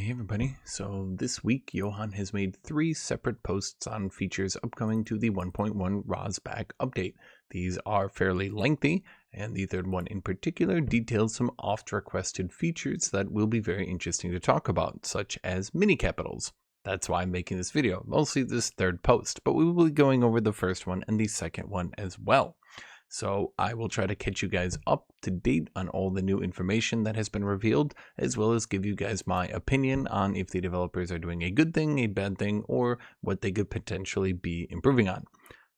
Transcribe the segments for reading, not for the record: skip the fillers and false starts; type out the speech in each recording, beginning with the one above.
Hey everybody, so this week Johan has made 3 separate posts on features upcoming to the 1.1 ROSBAC update. These are fairly lengthy, and the third one in particular details some oft-requested features that will be very interesting to talk about, such as mini capitals. That's why I'm making this video, mostly this third post, but we will be going over the first one and the second one as well. So I will try to catch you guys up to date on all the new information that has been revealed, as well as give you guys my opinion on if the developers are doing a good thing, a bad thing, or what they could potentially be improving on.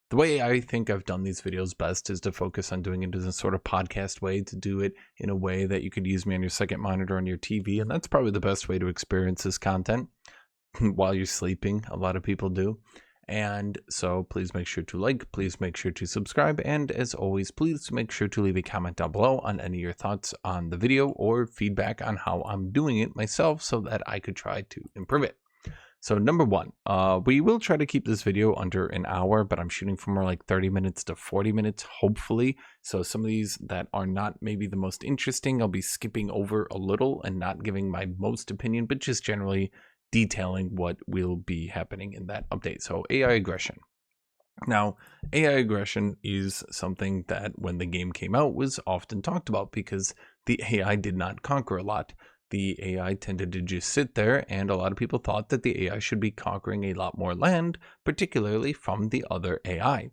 The way I think I've done these videos best is to focus on doing it as a sort of podcast way, to do it in a way that you could use me on your second monitor on your TV, and that's probably the best way to experience this content while you're sleeping. A lot of people do. And so please make sure to like, please make sure to subscribe, and as always, please make sure to leave a comment down below on any of your thoughts on the video or feedback on how I'm doing it myself so that I could try to improve it. So number one, we will try to keep this video under an hour, but I'm shooting for more like 30 minutes to 40 minutes, hopefully. So some of these that are not maybe the most interesting, I'll be skipping over a little and not giving my most opinion, but just generally detailing what will be happening in that update. So AI aggression. Now, AI aggression is something that when the game came out was often talked about because the AI did not conquer a lot. The AI tended to just sit there, and a lot of people thought that the AI should be conquering a lot more land, particularly from the other AI.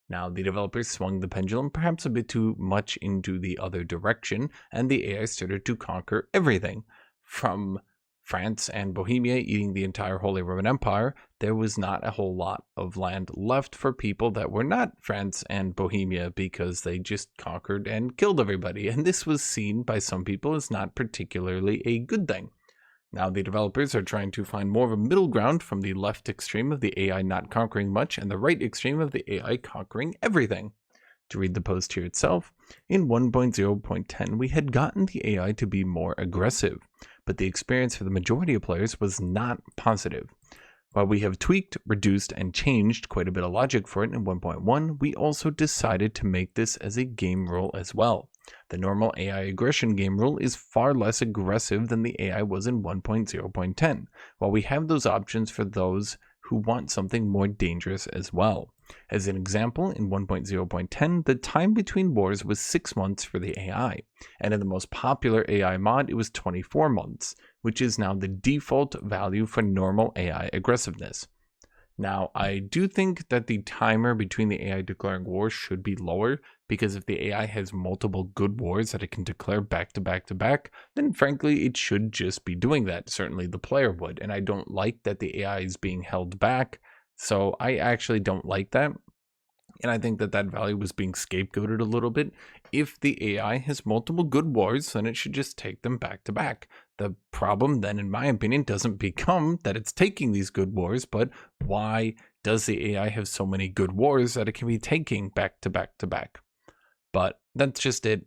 Now, the developers swung the pendulum perhaps a bit too much into the other direction, and the AI started to conquer everything. From France and Bohemia eating the entire Holy Roman Empire, there was not a whole lot of land left for people that were not France and Bohemia because they just conquered and killed everybody. And this was seen by some people as not particularly a good thing. Now the developers are trying to find more of a middle ground from the left extreme of the AI not conquering much and the right extreme of the AI conquering everything. To read the post here itself, in 1.0.10 we had gotten the AI to be more aggressive, but the experience for the majority of players was not positive. While we have tweaked, reduced, and changed quite a bit of logic for it in 1.1, we also decided to make this as a game rule as well. The normal AI aggression game rule is far less aggressive than the AI was in 1.0.10, while we have those options for those who want something more dangerous as well. As an example, in 1.0.10, the time between wars was 6 months for the AI, and in the most popular AI mod, it was 24 months, which is now the default value for normal AI aggressiveness. Now, I do think that the timer between the AI declaring war should be lower, because if the AI has multiple good wars that it can declare back to back to back, then frankly, it should just be doing that. Certainly the player would, and I don't like that the AI is being held back, so I actually don't like that. And I think that that value was being scapegoated a little bit. If the AI has multiple good wars, then it should just take them back to back. The problem then, in my opinion, doesn't become that it's taking these good wars, but why does the AI have so many good wars that it can be taking back to back to back? But that's just it.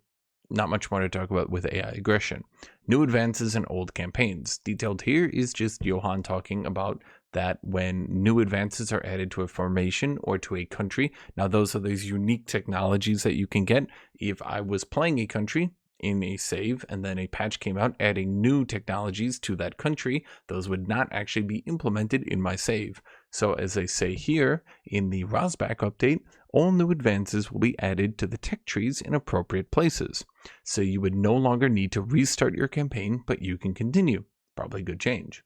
Not much more to talk about with AI aggression. New advances in old campaigns. Detailed here is just Johan talking about that when new advances are added to a formation or to a country. Now, those are those unique technologies that you can get. If I was playing a country in a save and then a patch came out adding new technologies to that country, those would not actually be implemented in my save. So as they say here in the ROSBAC update, all new advances will be added to the tech trees in appropriate places. So you would no longer need to restart your campaign, but you can continue. Probably a good change.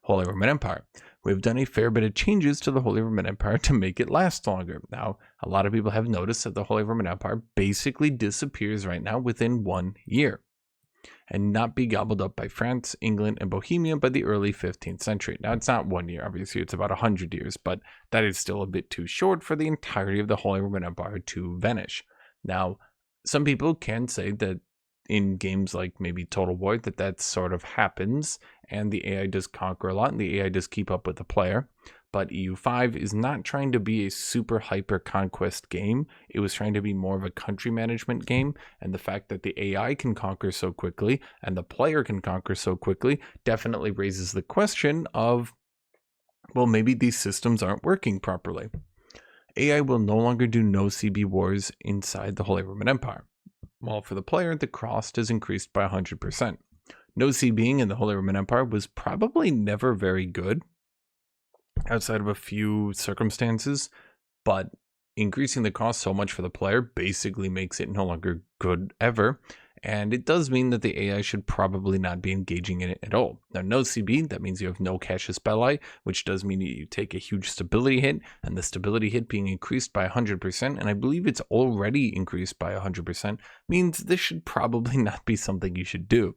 Holy Roman Empire. We've done a fair bit of changes to the Holy Roman Empire to make it last longer. Now, a lot of people have noticed that the Holy Roman Empire basically disappears right now within 1 year and not be gobbled up by France, England, and Bohemia by the early 15th century. Now, it's not 1 year, obviously, it's about 100 years, but that is still a bit too short for the entirety of the Holy Roman Empire to vanish. Now, some people can say that in games like maybe Total War that sort of happens and the AI does conquer a lot and the AI does keep up with the player. But EU5 is not trying to be a super hyper conquest game. It was trying to be more of a country management game, and the fact that the AI can conquer so quickly and the player can conquer so quickly definitely raises the question of, well, maybe these systems aren't working properly. AI will no longer do no CB wars inside the Holy Roman Empire. While for the player, the cost is increased by 100%. No sea being in the Holy Roman Empire was probably never very good outside of a few circumstances, but increasing the cost so much for the player basically makes it no longer good ever. And it does mean that the AI should probably not be engaging in it at all. Now, no CB, that means you have no casus belli, which does mean you take a huge stability hit, and the stability hit being increased by 100%, and I believe it's already increased by 100%, means this should probably not be something you should do.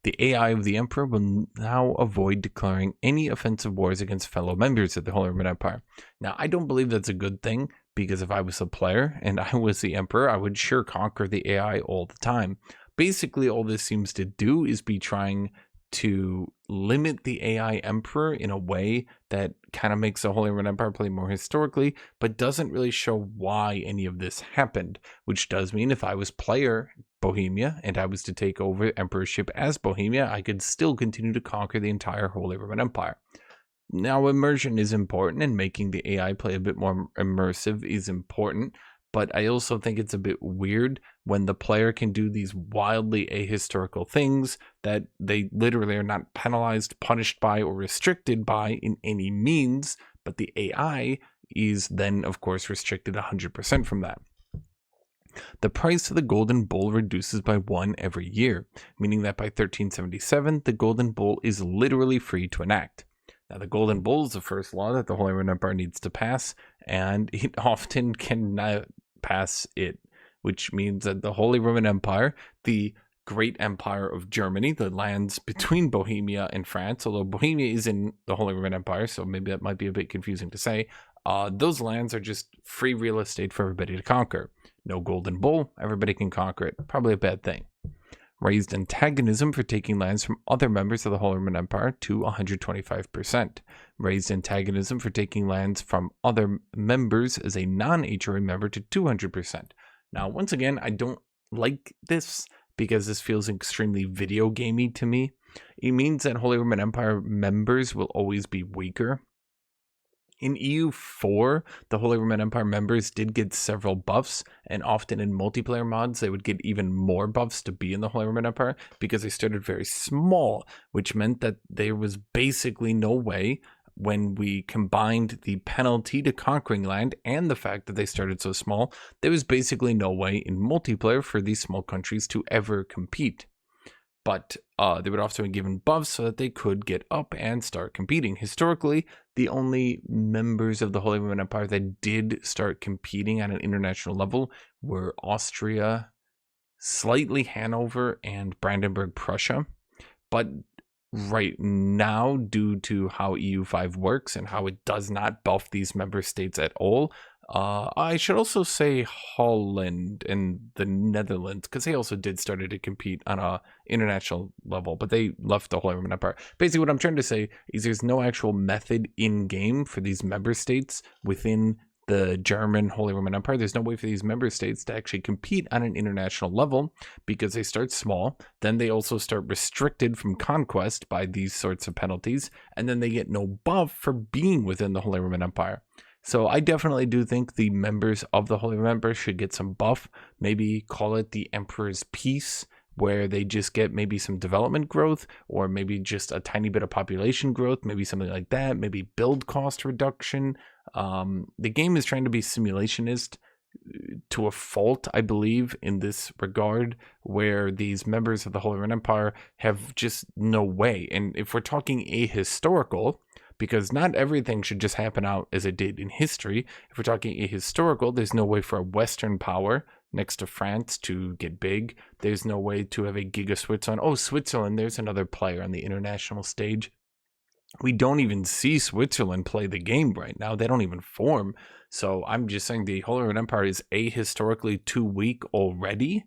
The AI of the Emperor will now avoid declaring any offensive wars against fellow members of the Holy Roman Empire. Now, I don't believe that's a good thing, because if I was a player and I was the Emperor, I would sure conquer the AI all the time. Basically, all this seems to do is be trying to limit the AI Emperor in a way that kind of makes the Holy Roman Empire play more historically, but doesn't really show why any of this happened, which does mean if I was player Bohemia and I was to take over emperorship as Bohemia, I could still continue to conquer the entire Holy Roman Empire. Now, immersion is important, and making the AI play a bit more immersive is important, but I also think it's a bit weird when the player can do these wildly ahistorical things that they literally are not penalized, punished by, or restricted by in any means, but the AI is then, of course, restricted 100% from that. The price of the Golden Bull reduces by 1 every year, meaning that by 1377, the Golden Bull is literally free to enact. Now, the Golden Bull is the first law that the Holy Roman Empire needs to pass, and it often cannot pass it, which means that the Holy Roman Empire, the great empire of Germany, the lands between Bohemia and France, although Bohemia is in the Holy Roman Empire, so maybe that might be a bit confusing to say, those lands are just free real estate for everybody to conquer. No Golden Bull, everybody can conquer it. Probably a bad thing. Raised antagonism for taking lands from other members of the Holy Roman Empire to 125%. Raised antagonism for taking lands from other members as a non-HRA member to 200%. Now, once again, I don't like this because this feels extremely video gamey to me. It means that Holy Roman Empire members will always be weaker. In EU4, the Holy Roman Empire members did get several buffs, and often in multiplayer mods, they would get even more buffs to be in the Holy Roman Empire because they started very small, which meant that there was basically no way, when we combined the penalty to conquering land and the fact that they started so small, there was basically no way in multiplayer for these small countries to ever compete. But they would also be given buffs so that they could get up and start competing. Historically, the only members of the Holy Roman Empire that did start competing at an international level were Austria, slightly Hanover, and Brandenburg, Prussia. But right now, due to how EU5 works and how it does not buff these member states at all, I should also say Holland and the Netherlands, because they also did start to compete on a international level, but they left the Holy Roman Empire. Basically, what I'm trying to say is there's no actual method in game for these member states within the German Holy Roman Empire. There's no way for these member states to actually compete on an international level because they start small. Then they also start restricted from conquest by these sorts of penalties, and then they get no buff for being within the Holy Roman Empire. So I definitely do think the members of the Holy Roman Empire should get some buff. Maybe call it the Emperor's Peace, where they just get maybe some development growth, or maybe just a tiny bit of population growth, maybe something like that, maybe build cost reduction. The game is trying to be simulationist to a fault, I believe, in this regard, where these members of the Holy Roman Empire have just no way. And if we're talking ahistorical, because not everything should just happen out as it did in history. If we're talking ahistorical, there's no way for a Western power next to France to get big. There's no way to have a Giga Switzerland. Oh, Switzerland, there's another player on the international stage. We don't even see Switzerland play the game right now. They don't even form. So I'm just saying the Holy Roman Empire is ahistorically too weak already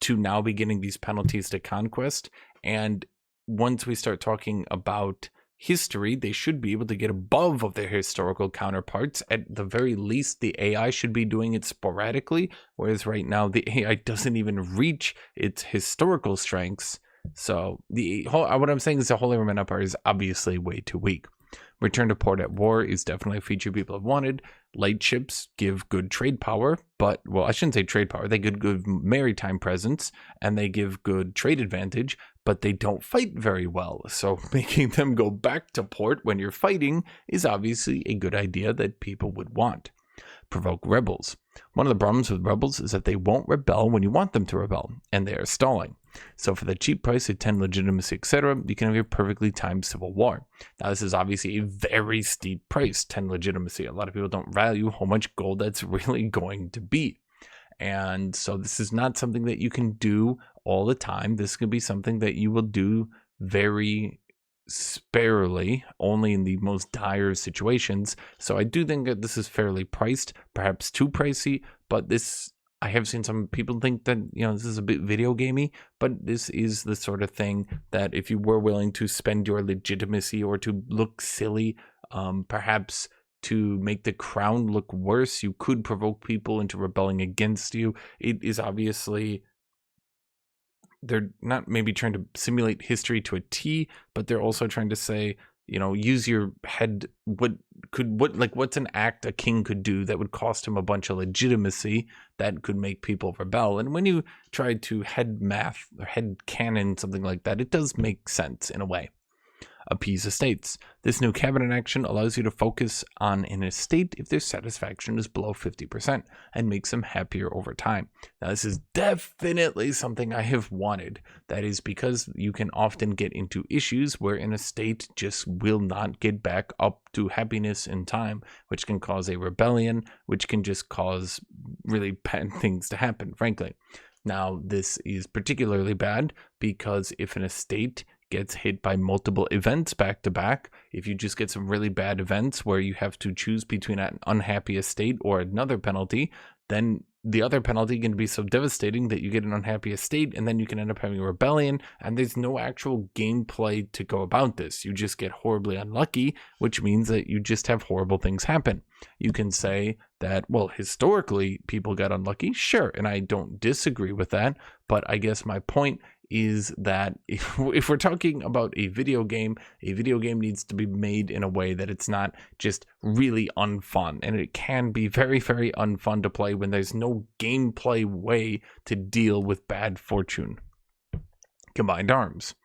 to now be getting these penalties to conquest. And once we start talking about history, they should be able to get above of their historical counterparts. At the very least, the AI should be doing it sporadically, whereas right now the AI doesn't even reach its historical strengths. So what I'm saying is the Holy Roman Empire is obviously way too weak. Return to port at war is definitely a feature people have wanted. Light ships give good trade power, but, well, I shouldn't say trade power. They give good maritime presence, and they give good trade advantage, but they don't fight very well. So making them go back to port when you're fighting is obviously a good idea that people would want. Provoke rebels. One of the problems with rebels is that they won't rebel when you want them to rebel, and they are stalling. So for the cheap price of 10 legitimacy, etc., you can have your perfectly timed civil war. Now this is obviously a very steep price, 10 legitimacy. A lot of people don't value how much gold that's really going to be. And so this is not something that you can do all the time. This could be something that you will do very sparely, only in the most dire situations. So I do think that this is fairly priced, perhaps too pricey, but this, I have seen some people think that, this is a bit video gamey, but this is the sort of thing that if you were willing to spend your legitimacy or to look silly, perhaps to make the crown look worse, you could provoke people into rebelling against you. It is obviously, they're not maybe trying to simulate history to a T, but they're also trying to say, use your head. What's an act a king could do that would cost him a bunch of legitimacy that could make people rebel? And when you try to head math or head canon something like that, it does make sense in a way. Appease estates. This new cabinet action allows you to focus on an estate if their satisfaction is below 50% and makes them happier over time. Now, this is definitely something I have wanted. That is because you can often get into issues where an estate just will not get back up to happiness in time, which can cause a rebellion, which can just cause really bad things to happen, frankly. Now, this is particularly bad because if an estate gets hit by multiple events back to back, if you just get some really bad events where you have to choose between an unhappy estate or another penalty, then the other penalty can be so devastating that you get an unhappy estate, and then you can end up having a rebellion, and there's no actual gameplay to go about this. You just get horribly unlucky, which means that you just have horrible things happen. You can say that, well, historically people got unlucky, sure, and I don't disagree with that, but I guess my point is that if we're talking about a video game needs to be made in a way that it's not just really unfun, and it can be very, very unfun to play when there's no gameplay way to deal with bad fortune. Combined arms.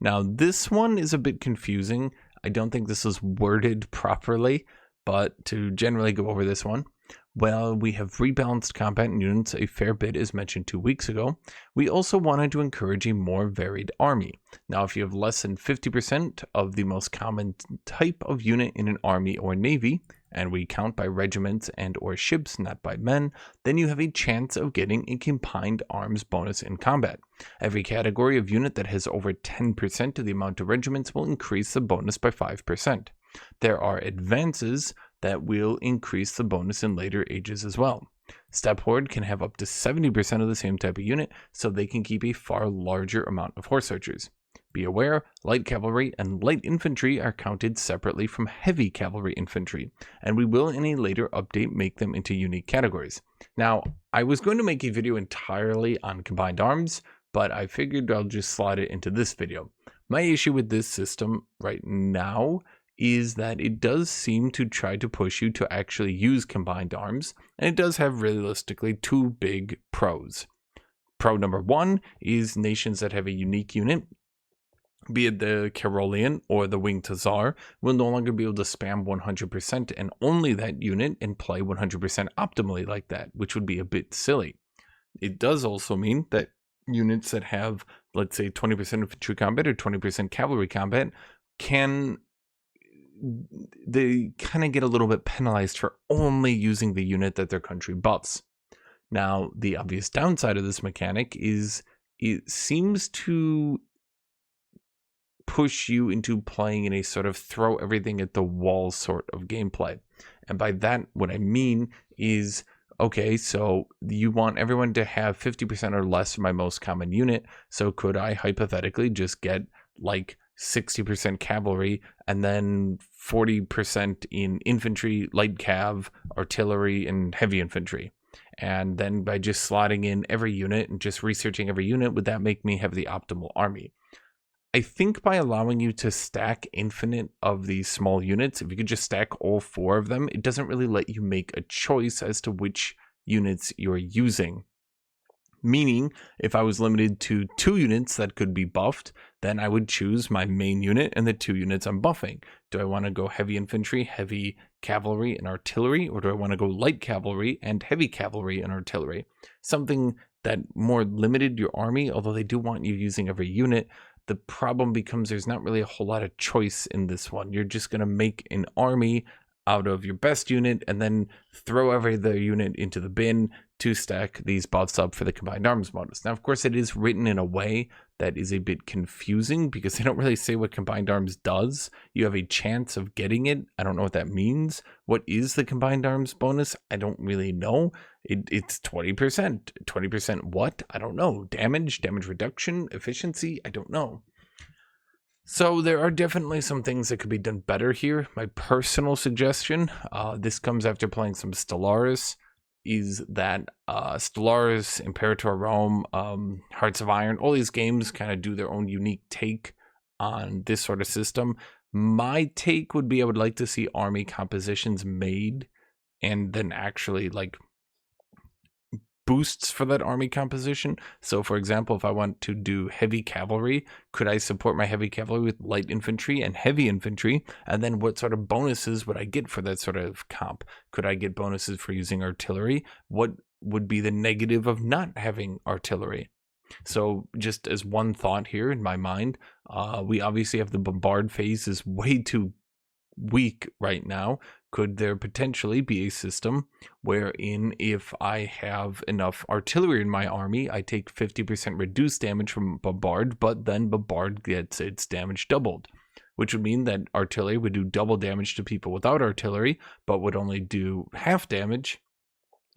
Now this one is a bit confusing. I don't think this is worded properly, but to generally go over this one, well, we have rebalanced combat units a fair bit, as mentioned 2 weeks ago. We also wanted to encourage a more varied army. Now, if you have less than 50% of the most common type of unit in an army or navy, and we count by regiments and or ships, not by men, then you have a chance of getting a combined arms bonus in combat. Every category of unit that has over 10% of the amount of regiments will increase the bonus by 5%. There are advances that will increase the bonus in later ages as well. Step Horde can have up to 70% of the same type of unit, so they can keep a far larger amount of horse archers. Be aware, light cavalry and light infantry are counted separately from heavy cavalry infantry, and we will in a later update make them into unique categories. Now, I was going to make a video entirely on combined arms, but I figured I'll just slide it into this video. My issue with this system right now is that it does seem to try to push you to actually use combined arms, and it does have realistically two big pros. Pro number one is nations that have a unique unit, be it the Colonial or the Winged Tsar, will no longer be able to spam 100% and only that unit and play 100% optimally like that, which would be a bit silly. It does also mean that units that have, let's say, 20% infantry combat or 20% cavalry combat they kind of get a little bit penalized for only using the unit that their country buffs. Now, the obvious downside of this mechanic is it seems to push you into playing in a sort of throw everything at the wall sort of gameplay. And by that, what I mean is, okay, so you want everyone to have 50% or less of my most common unit, so could I hypothetically just get like 60% cavalry and then 40% in infantry, light cav, artillery, and heavy infantry? And then by just slotting in every unit and just researching every unit, would that make me have the optimal army? I think by allowing you to stack infinite of these small units, if you could just stack all 4 of them, it doesn't really let you make a choice as to which units you're using. Meaning, if I was limited to 2 units that could be buffed, then I would choose my main unit and the 2 units I'm buffing. Do I want to go heavy infantry, heavy cavalry, and artillery, or do I want to go light cavalry and heavy cavalry and artillery? Something that more limited your army, although they do want you using every unit. The problem becomes there's not really a whole lot of choice in this one. You're just going to make an army out of your best unit and then throw every other unit into the bin to stack these buffs up for the combined arms bonus. Now, of course, it is written in a way that is a bit confusing because they don't really say what combined arms does. You have a chance of getting it. I don't know what that means. What is the combined arms bonus? I don't really know. It's 20%. 20% what? I don't know. Damage reduction, efficiency? I don't know. So there are definitely some things that could be done better here. My personal suggestion, this comes after playing some Stellaris, is that Stellaris, Imperator Rome, Hearts of Iron, all these games kind of do their own unique take on this sort of system. My take would be I would like to see army compositions made and then actually like boosts for that army composition. So for example, if I want to do heavy cavalry, could I support my heavy cavalry with light infantry and heavy infantry? And then what sort of bonuses would I get for that sort of comp? Could I get bonuses for using artillery? What would be the negative of not having artillery? So just as one thought here in my mind, we obviously have the bombard phase is way too weak right now. Could there potentially be a system wherein if I have enough artillery in my army, I take 50% reduced damage from bombard, but then bombard gets its damage doubled, which would mean that artillery would do double damage to people without artillery, but would only do half damage,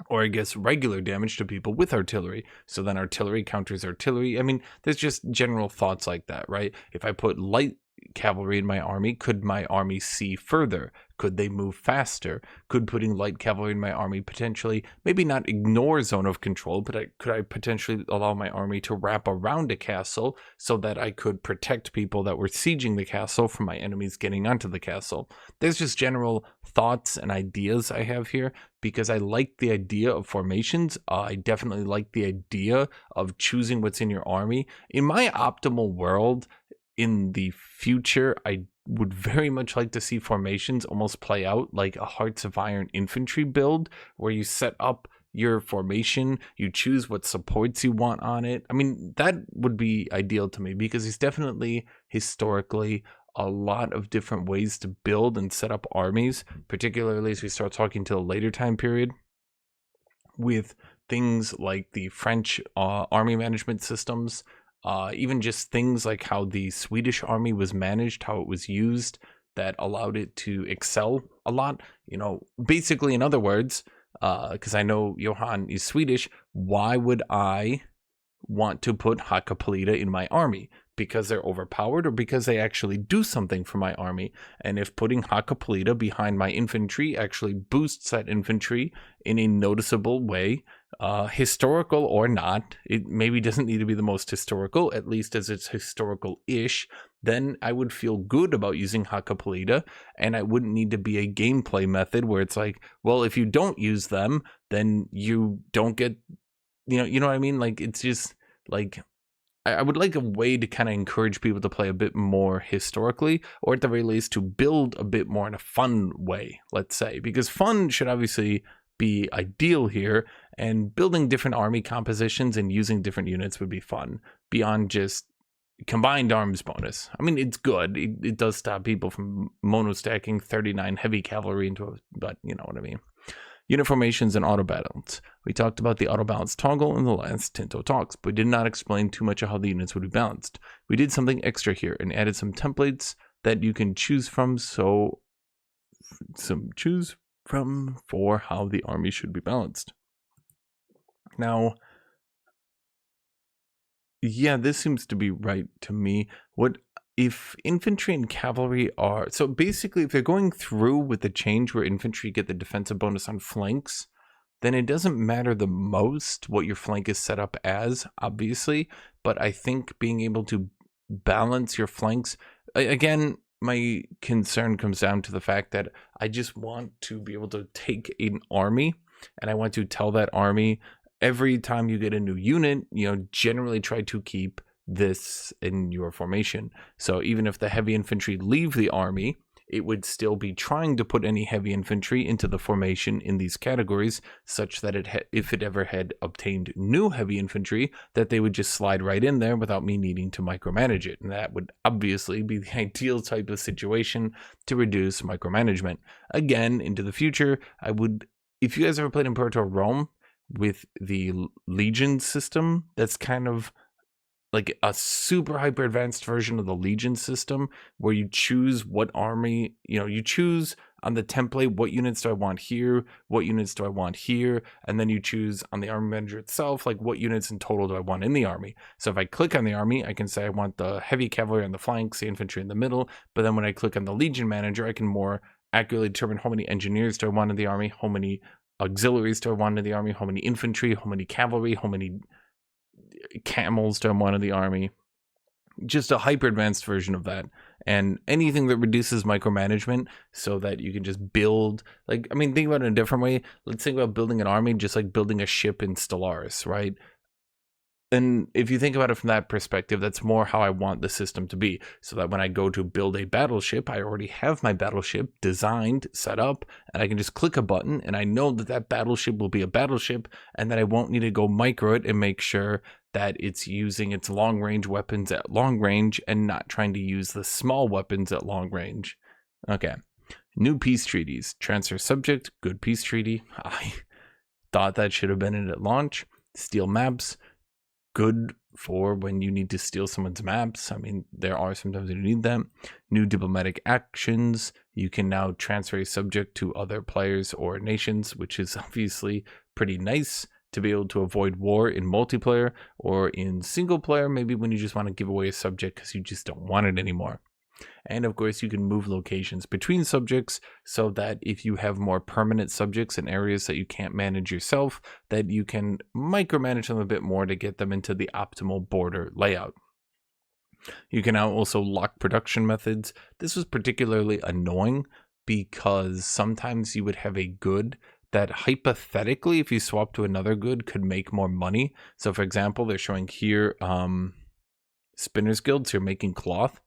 or I guess regular damage to people with artillery. So then artillery counters artillery. I mean, there's just general thoughts like that, right? If I put light cavalry in my army, could my army see further? Could they move faster? Could putting light cavalry in my army potentially, maybe not ignore zone of control, but could I potentially allow my army to wrap around a castle so that I could protect people that were sieging the castle from my enemies getting onto the castle? There's just general thoughts and ideas I have here because I like the idea of formations. I definitely like the idea of choosing what's in your army. In my optimal world, in the future, I would very much like to see formations almost play out like a Hearts of Iron infantry build where you set up your formation, you choose what supports you want on it. I mean, that would be ideal to me because there's definitely historically a lot of different ways to build and set up armies, particularly as we start talking to the later time period with things like the French army management systems. Even just things like how the Swedish army was managed, how it was used, that allowed it to excel a lot. You know, basically, in other words, because I know Johan is Swedish, why would I want to put Hakkapeliitta in my army? Because they're overpowered or because they actually do something for my army? And if putting Hakkapeliitta behind my infantry actually boosts that infantry in a noticeable way, historical or not, it maybe doesn't need to be the most historical, at least as it's historical-ish, then I would feel good about using Hakkapeliitta, and I wouldn't need to be a gameplay method where it's like, well, if you don't use them, then you don't get, you know what I mean? Like, it's just, like, I would like a way to kind of encourage people to play a bit more historically, or at the very least to build a bit more in a fun way, let's say, because fun should obviously be ideal here, and building different army compositions and using different units would be fun beyond just combined arms bonus. I mean, it's good. It does stop people from monostacking 39 heavy cavalry into a, but you know what I mean. Unit formations and auto balance. We talked about the auto balance toggle in the last Tinto Talks, but we did not explain too much of how the units would be balanced. We did something extra here and added some templates that you can choose from, for how the army should be balanced. Now, yeah, this seems to be right to me. What if infantry and cavalry are, so basically if they're going through with the change where infantry get the defensive bonus on flanks, then it doesn't matter the most what your flank is set up as, obviously, but I think being able to balance your flanks. Again, my concern comes down to the fact that I just want to be able to take an army, and I want to tell that army every time you get a new unit, generally try to keep this in your formation. So even if the heavy infantry leave the army, it would still be trying to put any heavy infantry into the formation in these categories, such that if it ever had obtained new heavy infantry, that they would just slide right in there without me needing to micromanage it. And that would obviously be the ideal type of situation to reduce micromanagement. Again, into the future, if you guys ever played Imperator Rome with the Legion system, that's kind of like a super hyper advanced version of the Legion system, where you choose what army, you choose on the template, what units do I want here, what units do I want here, and then you choose on the army manager itself, like what units in total do I want in the army. So if I click on the army, I can say I want the heavy cavalry on the flanks, the infantry in the middle, but then when I click on the Legion manager, I can more accurately determine how many engineers do I want in the army, how many auxiliaries do I want in the army, how many infantry, how many cavalry, how many camels do I want in the army. Just a hyper advanced version of that, and anything that reduces micromanagement so that you can just build, think about it in a different way. Let's think about building an army just like building a ship in Stellaris, right? And if you think about it from that perspective, that's more how I want the system to be, so that when I go to build a battleship, I already have my battleship designed, set up, and I can just click a button, and I know that that battleship will be a battleship, and that I won't need to go micro it and make sure that it's using its long-range weapons at long range and not trying to use the small weapons at long range. Okay. New peace treaties. Transfer subject, good peace treaty. I thought that should have been it at launch. Steal maps. Good for when you need to steal someone's maps. There are sometimes you need them. New diplomatic actions. You can now transfer a subject to other players or nations, which is obviously pretty nice to be able to avoid war in multiplayer, or in single player, maybe when you just want to give away a subject because you just don't want it anymore. And of course, you can move locations between subjects, so that if you have more permanent subjects in areas that you can't manage yourself, that you can micromanage them a bit more to get them into the optimal border layout. You can now also lock production methods. This was particularly annoying because sometimes you would have a good that hypothetically, if you swap to another good, could make more money. So for example, they're showing here Spinner's Guild, so you're making cloth.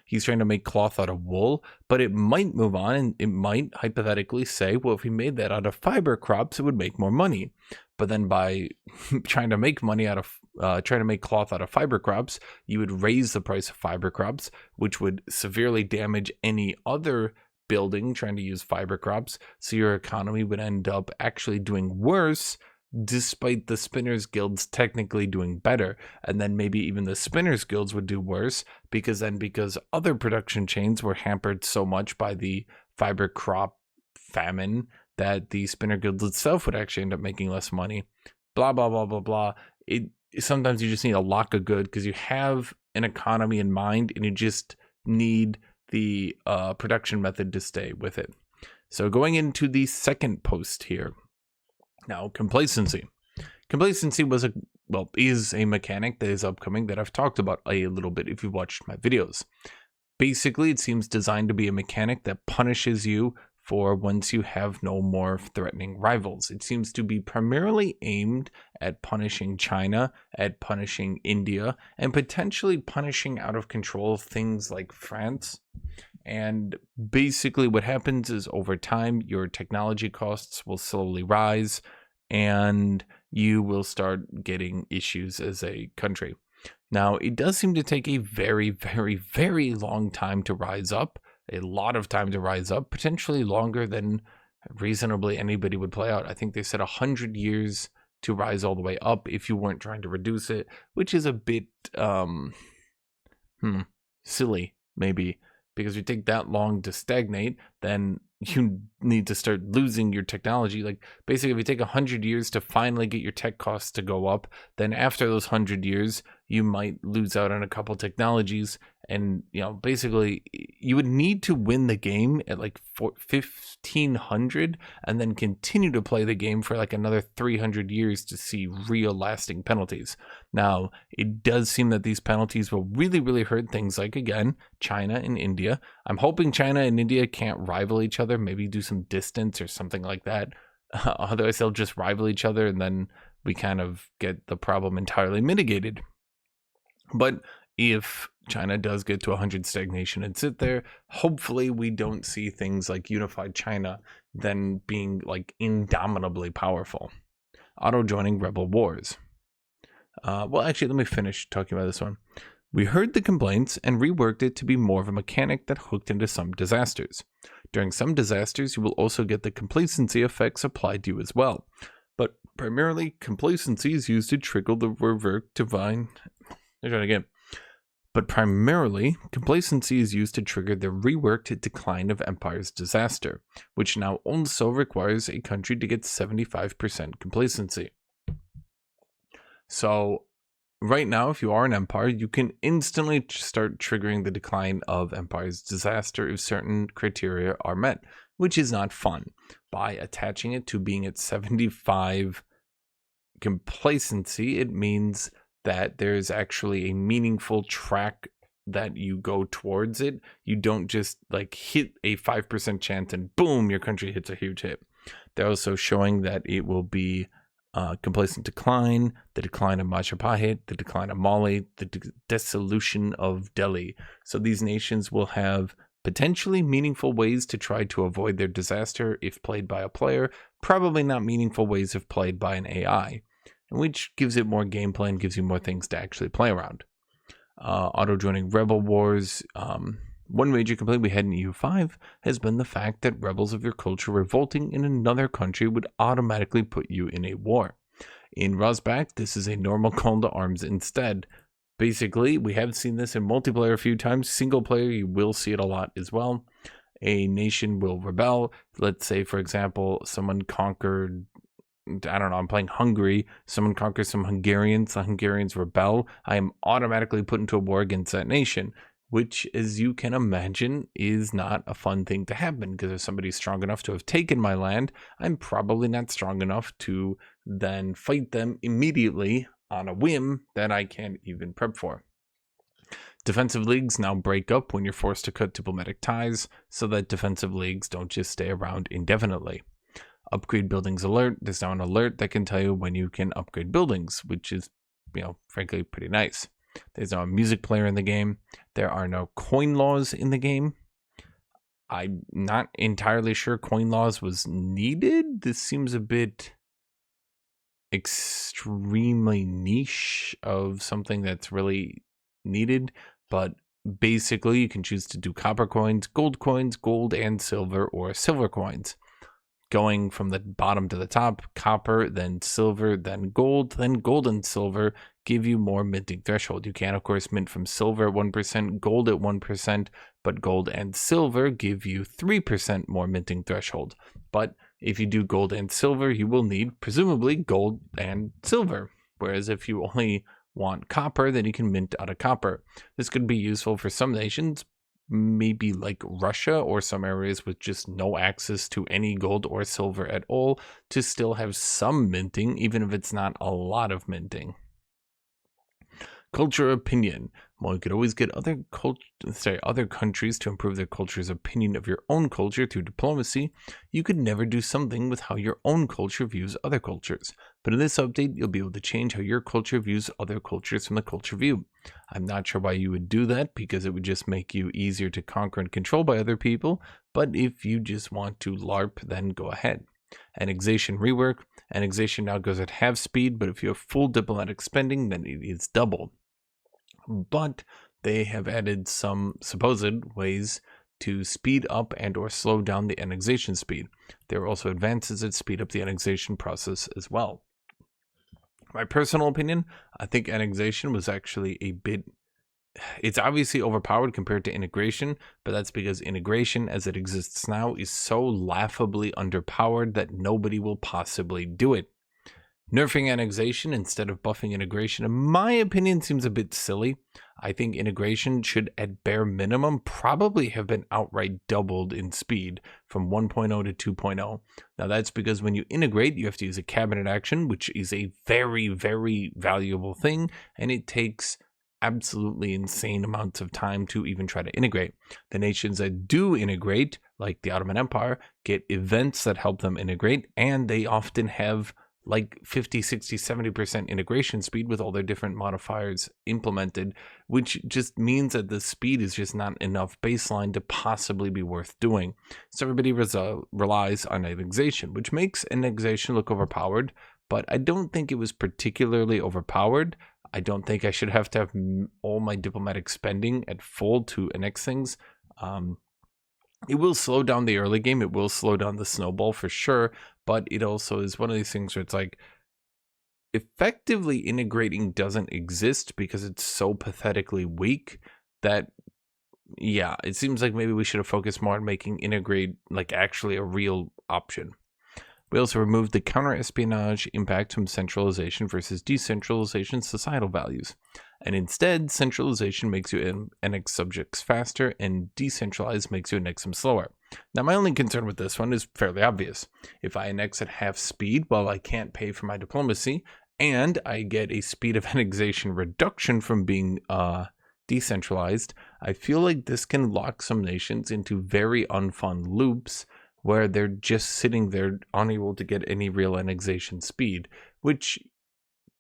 He's trying to make cloth out of wool, but it might move on and it might hypothetically say, well, if we made that out of fiber crops, it would make more money. But then by trying to make money out of trying to make cloth out of fiber crops, you would raise the price of fiber crops, which would severely damage any other building trying to use fiber crops. So your economy would end up actually doing worse, despite the Spinners Guilds technically doing better. And then maybe even the Spinners Guilds would do worse, because other production chains were hampered so much by the fiber crop famine that the Spinner Guilds itself would actually end up making less money. Blah, blah, blah, blah, blah. Sometimes you just need to lock a good because you have an economy in mind and you just need the production method to stay with it. So going into the second post here. Now, complacency. Complacency is a mechanic that is upcoming that I've talked about a little bit if you've watched my videos. Basically, it seems designed to be a mechanic that punishes you for once you have no more threatening rivals. It seems to be primarily aimed at punishing China, at punishing India, and potentially punishing out of control things like France. And basically what happens is over time, your technology costs will slowly rise and you will start getting issues as a country. Now, it does seem to take a very, very, very long time to rise up, a lot of time to rise up, potentially longer than reasonably anybody would play out. I think they said 100 years to rise all the way up if you weren't trying to reduce it, which is a bit silly, maybe. Because if you take that long to stagnate, then you need to start losing your technology. Like basically, if you take 100 years to finally get your tech costs to go up, then after those 100 years, you might lose out on a couple technologies, And, basically you would need to win the game at like 1500 and then continue to play the game for like another 300 years to see real lasting penalties. Now, it does seem that these penalties will really, really hurt things like, again, China and India. I'm hoping China and India can't rival each other, maybe do some distance or something like that. Otherwise, they'll just rival each other and then we kind of get the problem entirely mitigated. But if China does get to 100 stagnation and sit there, hopefully we don't see things like unified China then being like indomitably powerful. Auto-joining rebel wars. Well, actually, let me finish talking about this one. We heard the complaints and reworked it to be more of a mechanic that hooked into some disasters. During some disasters, you will also get the complacency effects applied to you as well. But primarily, complacency is used to trigger the rework divine. But primarily, complacency is used to trigger the reworked decline of empire's disaster, which now also requires a country to get 75% complacency. So right now, if you are an empire, you can instantly start triggering the decline of empire's disaster if certain criteria are met, which is not fun. By attaching it to being at 75 complacency, it means that there's actually a meaningful track that you go towards it. You don't just like hit a 5% chance and boom, your country hits a huge hit. They're also showing that it will be complacent decline, the decline of Majapahit, the decline of Mali, the dissolution of Delhi. So these nations will have potentially meaningful ways to try to avoid their disaster if played by a player, probably not meaningful ways if played by an AI, which gives it more gameplay and gives you more things to actually play around. Auto-joining rebel wars. One major complaint we had in EU5 has been the fact that rebels of your culture revolting in another country would automatically put you in a war. In Rosbach, this is a normal call to arms instead. Basically, we have seen this in multiplayer a few times. Single player, you will see it a lot as well. A nation will rebel. Let's say, for example, someone conquered, I don't know, I'm playing Hungary. Someone conquers some Hungarians. The Hungarians rebel. I am automatically put into a war against that nation, which, as you can imagine, is not a fun thing to happen, because if somebody's strong enough to have taken my land, I'm probably not strong enough to then fight them immediately on a whim that I can't even prep for. Defensive leagues now break up when you're forced to cut diplomatic ties, so that defensive leagues don't just stay around indefinitely. Upgrade buildings alert. There's now an alert that can tell you when you can upgrade buildings, which is, frankly, pretty nice. There's now a music player in the game. There are no coin laws in the game. I'm not entirely sure coin laws was needed. This seems a bit extremely niche of something that's really needed, but basically you can choose to do copper coins, gold and silver, or silver coins. Going from the bottom to the top, copper, then silver, then gold and silver give you more minting threshold. You can, of course, mint from silver at 1%, gold at 1%, but gold and silver give you 3% more minting threshold. But if you do gold and silver, you will need, presumably, gold and silver. Whereas if you only want copper, then you can mint out of copper. This could be useful for some nations, maybe like Russia or some areas with just no access to any gold or silver at all, to still have some minting, even if it's not a lot of minting. Culture opinion. Well, you could always get other countries to improve their culture's opinion of your own culture through diplomacy. You could never do something with how your own culture views other cultures. But in this update, you'll be able to change how your culture views other cultures from the culture view. I'm not sure why you would do that, because it would just make you easier to conquer and control by other people. But if you just want to LARP, then go ahead. Annexation rework. Annexation now goes at half speed, but if you have full diplomatic spending, then it is double. But they have added some supposed ways to speed up and or slow down the annexation speed. There are also advances that speed up the annexation process as well. My personal opinion, I think annexation was actually it's obviously overpowered compared to integration, but that's because integration as it exists now is so laughably underpowered that nobody will possibly do it. Nerfing annexation instead of buffing integration, in my opinion, seems a bit silly. I think integration should, at bare minimum, probably have been outright doubled in speed from 1.0 to 2.0. Now, that's because when you integrate, you have to use a cabinet action, which is a very, very valuable thing, and it takes absolutely insane amounts of time to even try to integrate. The nations that do integrate, like the Ottoman Empire, get events that help them integrate, and they often have like 50, 60, 70% integration speed with all their different modifiers implemented, which just means that the speed is just not enough baseline to possibly be worth doing. So everybody relies on annexation, which makes annexation look overpowered, but I don't think it was particularly overpowered. I don't think I should have to have all my diplomatic spending at full to annex things. It will slow down the early game. It will slow down the snowball for sure. But it also is one of these things where it's like effectively integrating doesn't exist because it's so pathetically weak that, yeah, it seems like maybe we should have focused more on making integrate like actually a real option. We also removed the counter-espionage impact from centralization versus decentralization societal values. And instead, centralization makes you annex subjects faster, and decentralized makes you annex them slower. Now, my only concern with this one is fairly obvious. If I annex at half speed, well, I can't pay for my diplomacy, and I get a speed of annexation reduction from being decentralized, I feel like this can lock some nations into very unfun loops where they're just sitting there unable to get any real annexation speed, which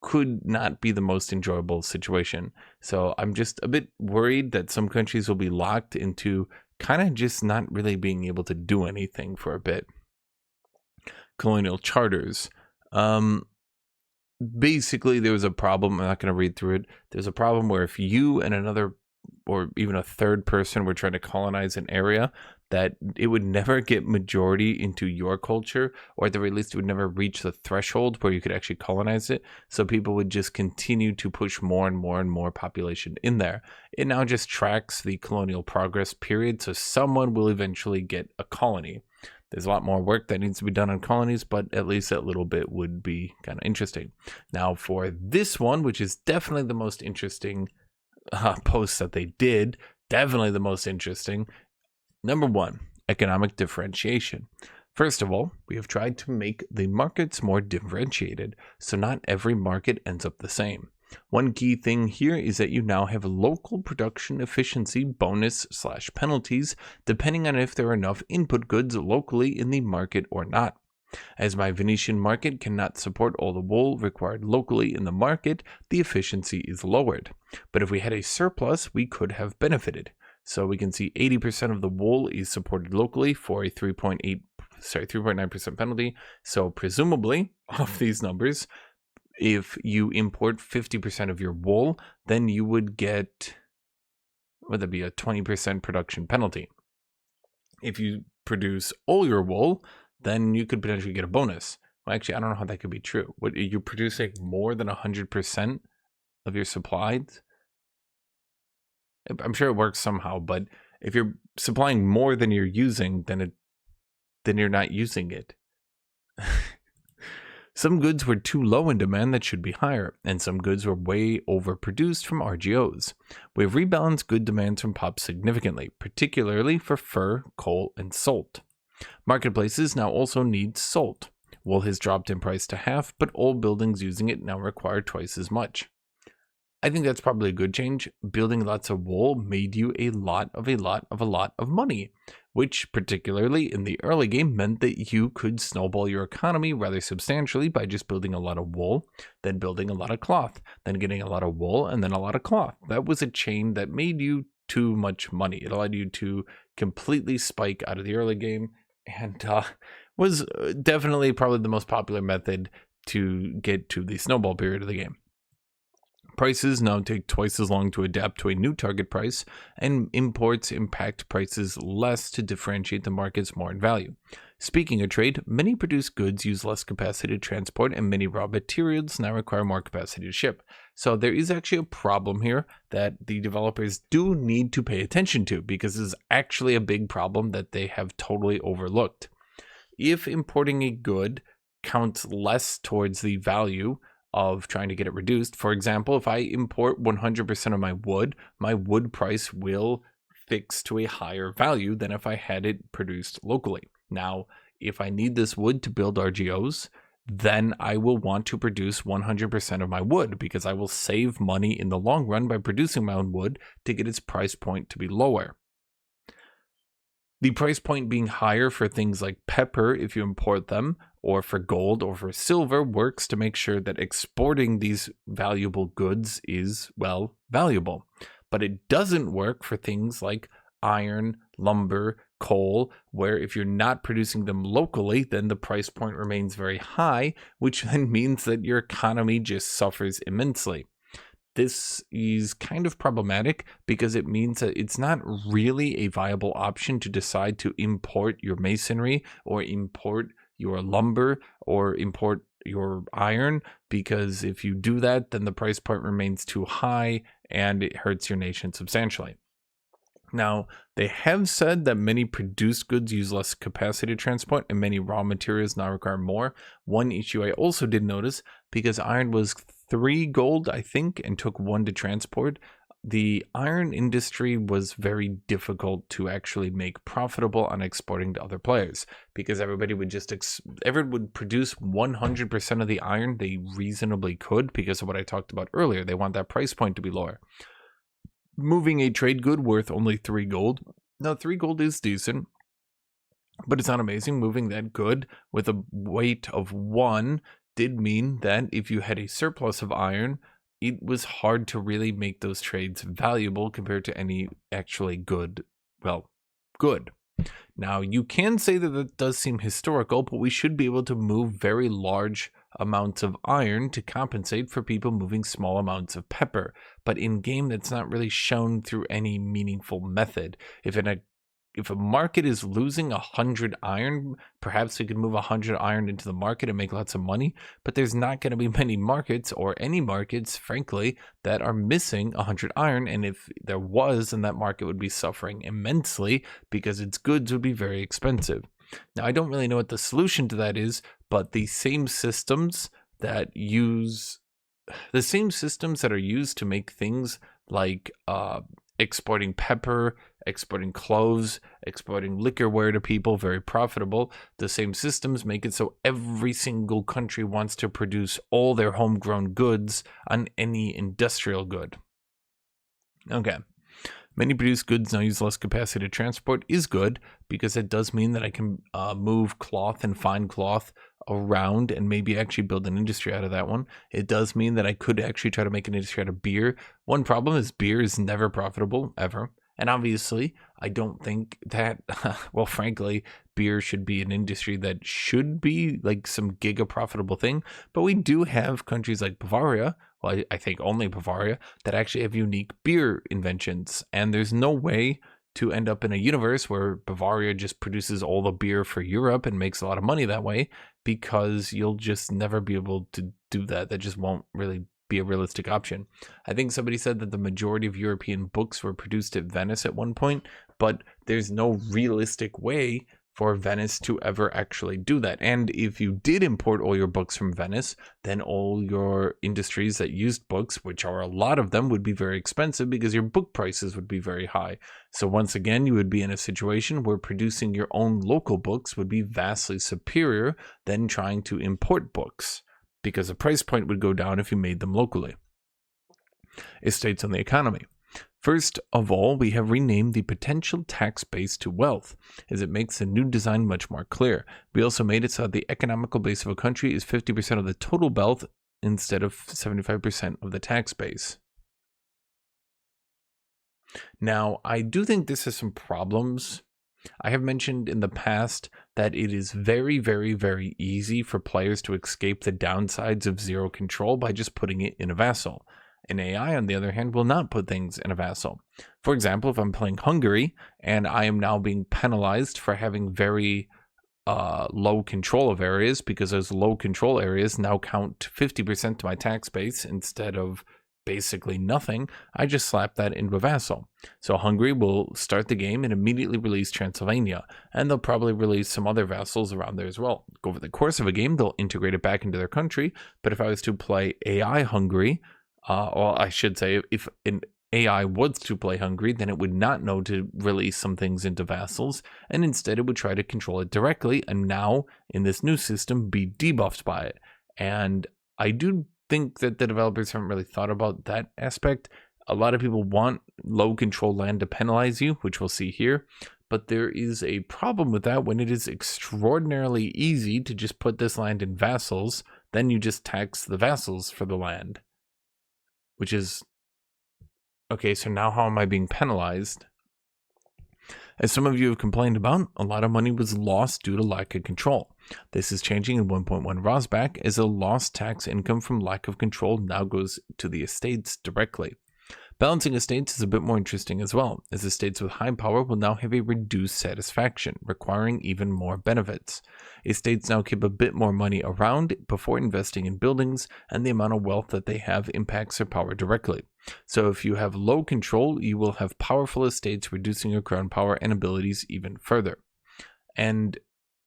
could not be the most enjoyable situation. So I'm just a bit worried that some countries will be locked into kind of just not really being able to do anything for a bit. Colonial charters. Basically, there was a problem. I'm not going to read through it. There's a problem where if you and another or even a third person were trying to colonize an area, that it would never get majority into your culture, or at the very least, it would never reach the threshold where you could actually colonize it. So people would just continue to push more and more and more population in there. It now just tracks the colonial progress period, so someone will eventually get a colony. There's a lot more work that needs to be done on colonies, but at least that little bit would be kind of interesting. Now, for this one, which is definitely the most interesting post that they did, definitely the most interesting. Number 1, economic differentiation. First of all, we have tried to make the markets more differentiated, so not every market ends up the same. One key thing here is that you now have local production efficiency bonus/penalties depending on if there are enough input goods locally in the market or not. As my Venetian market cannot support all the wool required locally in the market, the efficiency is lowered. But if we had a surplus, we could have benefited. So we can see 80% of the wool is supported locally for a 3.9% penalty. So presumably, off these numbers, if you import 50% of your wool, then you would get, would that be a 20% production penalty? If you produce all your wool, then you could potentially get a bonus. Well, actually, I don't know how that could be true. What, you're producing more than 100% of your supplies? I'm sure it works somehow, but if you're supplying more than you're using, then you're not using it. Some goods were too low in demand that should be higher, and some goods were way overproduced from RGOs. We've rebalanced good demands from POP significantly, particularly for fur, coal, and salt. Marketplaces now also need salt. Wool has dropped in price to half, but all buildings using it now require twice as much. I think that's probably a good change. Building lots of wool made you a lot of money, which particularly in the early game meant that you could snowball your economy rather substantially by just building a lot of wool, then building a lot of cloth, then getting a lot of wool, and then a lot of cloth. That was a chain that made you too much money. It allowed you to completely spike out of the early game, and was definitely probably the most popular method to get to the snowball period of the game. Prices now take twice as long to adapt to a new target price, and imports impact prices less to differentiate the markets more in value. Speaking of trade, many produced goods use less capacity to transport, and many raw materials now require more capacity to ship. So there is actually a problem here that the developers do need to pay attention to, because this is actually a big problem that they have totally overlooked. If importing a good counts less towards the value of trying to get it reduced. For example, if I import 100% of my wood price will fix to a higher value than if I had it produced locally. Now, if I need this wood to build RGOs, then I will want to produce 100% of my wood because I will save money in the long run by producing my own wood to get its price point to be lower. The price point being higher for things like pepper, if you import them, or for gold or for silver, works to make sure that exporting these valuable goods is, well, valuable. But it doesn't work for things like iron, lumber, coal, where if you're not producing them locally, then the price point remains very high, which then means that your economy just suffers immensely. This is kind of problematic because it means that it's not really a viable option to decide to import your masonry or import your lumber or import your iron, because if you do that, then the price point remains too high and it hurts your nation substantially. Now, they have said that many produced goods use less capacity to transport and many raw materials now require more. One issue I also did notice, because iron was 3 gold, I think, and took 1 to transport, the iron industry was very difficult to actually make profitable on exporting to other players, because everybody would just everyone would produce 100% of the iron they reasonably could because of what I talked about earlier. They want that price point to be lower. Moving a trade good worth only 3 gold. Now, 3 gold is decent, but it's not amazing. Moving that good with a weight of 1 did mean that if you had a surplus of iron, it was hard to really make those trades valuable compared to any actually good. Now, you can say that that does seem historical, but we should be able to move very large amounts of iron to compensate for people moving small amounts of pepper. But in game, that's not really shown through any meaningful method. If a market is losing 100 iron, perhaps we could move 100 iron into the market and make lots of money, but there's not going to be many markets, or any markets, frankly, that are missing 100 iron, and if there was, then that market would be suffering immensely because its goods would be very expensive. Now, I don't really know what the solution to that is, but the same systems that are used to make things like exporting pepper, exporting cloves, exporting liquorware to people, very profitable. The same systems make it so every single country wants to produce all their homegrown goods on any industrial good. Okay. Many produced goods now use less capacity to transport is good, because it does mean that I can move cloth and fine cloth around and maybe actually build an industry out of that one. It does mean that I could actually try to make an industry out of beer. One problem is beer is never profitable, ever. And obviously, I don't think that, well, frankly, beer should be an industry that should be like some giga profitable thing. But we do have countries like Bavaria, well, I think only Bavaria, that actually have unique beer inventions. And there's no way to end up in a universe where Bavaria just produces all the beer for Europe and makes a lot of money that way, because you'll just never be able to do that. That just won't really be a realistic option. I think somebody said that the majority of European books were produced at Venice at one point, but there's no realistic way for Venice to ever actually do that. And if you did import all your books from Venice, then all your industries that used books, which are a lot of them, would be very expensive because your book prices would be very high. So once again, you would be in a situation where producing your own local books would be vastly superior than trying to import books, because the price point would go down if you made them locally. Estates on the economy. First of all, we have renamed the potential tax base to wealth, as it makes the new design much more clear. We also made it so that the economical base of a country is 50% of the total wealth instead of 75% of the tax base. Now, I do think this has some problems. I have mentioned in the past that it is very, very, very easy for players to escape the downsides of zero control by just putting it in a vassal. An AI, on the other hand, will not put things in a vassal. For example, if I'm playing Hungary and I am now being penalized for having very low control of areas, because those low control areas now count 50% to my tax base instead of basically nothing, I just slap that into a vassal. So Hungary will start the game and immediately release Transylvania, and they'll probably release some other vassals around there as well. Over the course of a game, they'll integrate it back into their country, but if I was to play AI Hungary, or I should say, if an AI was to play Hungary, then it would not know to release some things into vassals, and instead it would try to control it directly, and now, in this new system, be debuffed by it. And I do think that the developers haven't really thought about that aspect. A lot of people want low control land to penalize you, which we'll see here, but there is a problem with that when it is extraordinarily easy to just put this land in vassals, then you just tax the vassals for the land, which is... Okay, so now how am I being penalized? As some of you have complained about, a lot of money was lost due to lack of control. This is changing in 1.1 Rosback, as a lost tax income from lack of control now goes to the estates directly. Balancing estates is a bit more interesting as well, as estates with high power will now have a reduced satisfaction, requiring even more benefits. Estates now keep a bit more money around before investing in buildings, and the amount of wealth that they have impacts their power directly. So if you have low control, you will have powerful estates, reducing your crown power and abilities even further. And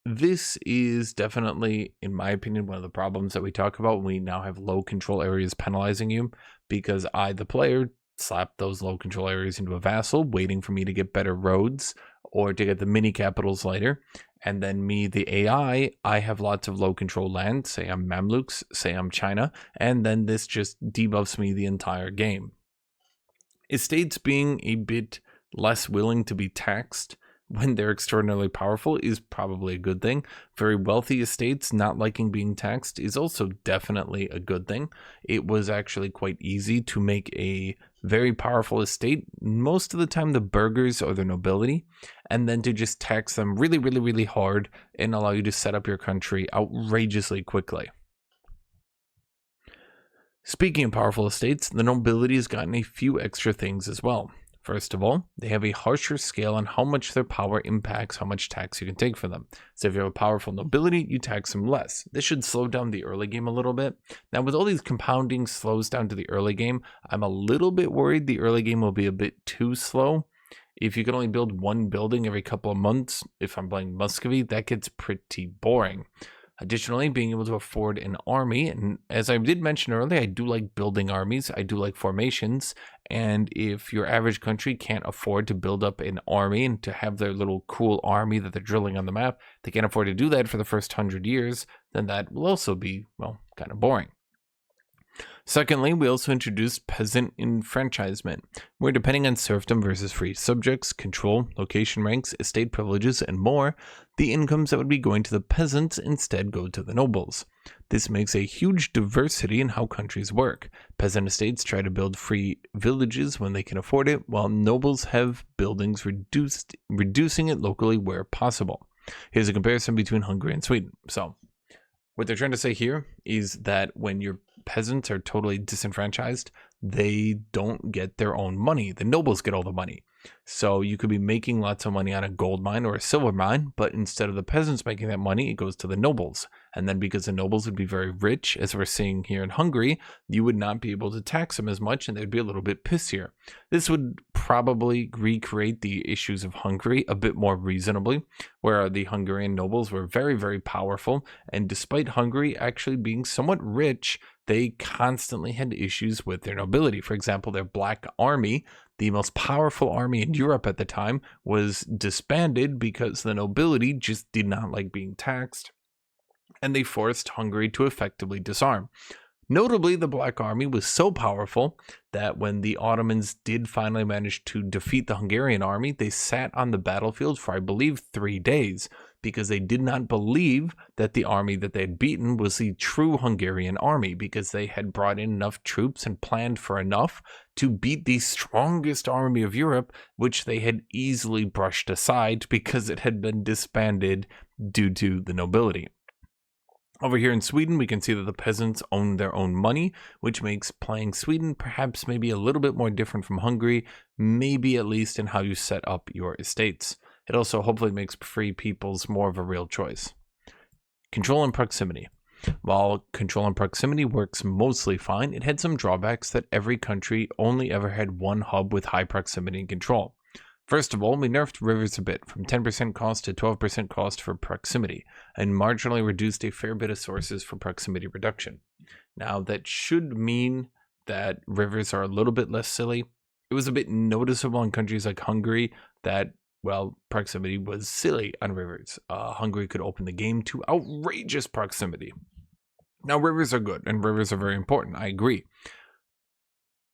this is definitely, in my opinion, one of the problems that we talk about when we now have low control areas penalizing you, because I, the player, slap those low control areas into a vassal, waiting for me to get better roads or to get the mini capitals later. And then me, the AI, I have lots of low control land, say I'm Mamluks, say I'm China, and then this just debuffs me the entire game. Estates being a bit less willing to be taxed when they're extraordinarily powerful is probably a good thing. Very wealthy estates not liking being taxed is also definitely a good thing. It was actually quite easy to make a very powerful estate, most of the time the burghers or the nobility, and then to just tax them really, really, really hard and allow you to set up your country outrageously quickly. Speaking of powerful estates, the nobility has gotten a few extra things as well. First of all, they have a harsher scale on how much their power impacts how much tax you can take from them. So if you have a powerful nobility, you tax them less. This should slow down the early game a little bit. Now with all these compounding slows down to the early game, I'm a little bit worried the early game will be a bit too slow. If you can only build one building every couple of months, if I'm playing Muscovy, that gets pretty boring. Additionally, being able to afford an army, and as I did mention earlier, I do like building armies, I do like formations, and if your average country can't afford to build up an army and to have their little cool army that they're drilling on the map, they can't afford to do that for the first 100 years, then that will also be, well, kind of boring. Secondly, we also introduced peasant enfranchisement, where depending on serfdom versus free subjects, control, location ranks, estate privileges, and more, the incomes that would be going to the peasants instead go to the nobles. This makes a huge diversity in how countries work. Peasant estates try to build free villages when they can afford it, while nobles have buildings reducing it locally where possible. Here's a comparison between Hungary and Sweden. So, what they're trying to say here is that when your peasants are totally disenfranchised, they don't get their own money. The nobles get all the money. So you could be making lots of money on a gold mine or a silver mine, but instead of the peasants making that money, it goes to the nobles. And then because the nobles would be very rich, as we're seeing here in Hungary, you would not be able to tax them as much and they'd be a little bit pissier. This would probably recreate the issues of Hungary a bit more reasonably, where the Hungarian nobles were very, very powerful. And despite Hungary actually being somewhat rich, they constantly had issues with their nobility. For example, their Black Army, the most powerful army in Europe at the time, was disbanded because the nobility just did not like being taxed, and they forced Hungary to effectively disarm. Notably, the Black Army was so powerful that when the Ottomans did finally manage to defeat the Hungarian army, they sat on the battlefield for, I believe, 3 days, because they did not believe that the army that they had beaten was the true Hungarian army, because they had brought in enough troops and planned for enough to beat the strongest army of Europe, which they had easily brushed aside because it had been disbanded due to the nobility. Over here in Sweden, we can see that the peasants own their own money, which makes playing Sweden perhaps maybe a little bit more different from Hungary, maybe at least in how you set up your estates. It also hopefully makes free peoples more of a real choice. Control and proximity. While control and proximity works mostly fine, it had some drawbacks that every country only ever had one hub with high proximity and control. First of all, we nerfed rivers a bit, from 10% cost to 12% cost for proximity, and marginally reduced a fair bit of sources for proximity reduction. Now, that should mean that rivers are a little bit less silly. It was a bit noticeable in countries like Hungary that, well, proximity was silly on rivers. Hungary could open the game to outrageous proximity. Now, rivers are good, and rivers are very important, I agree.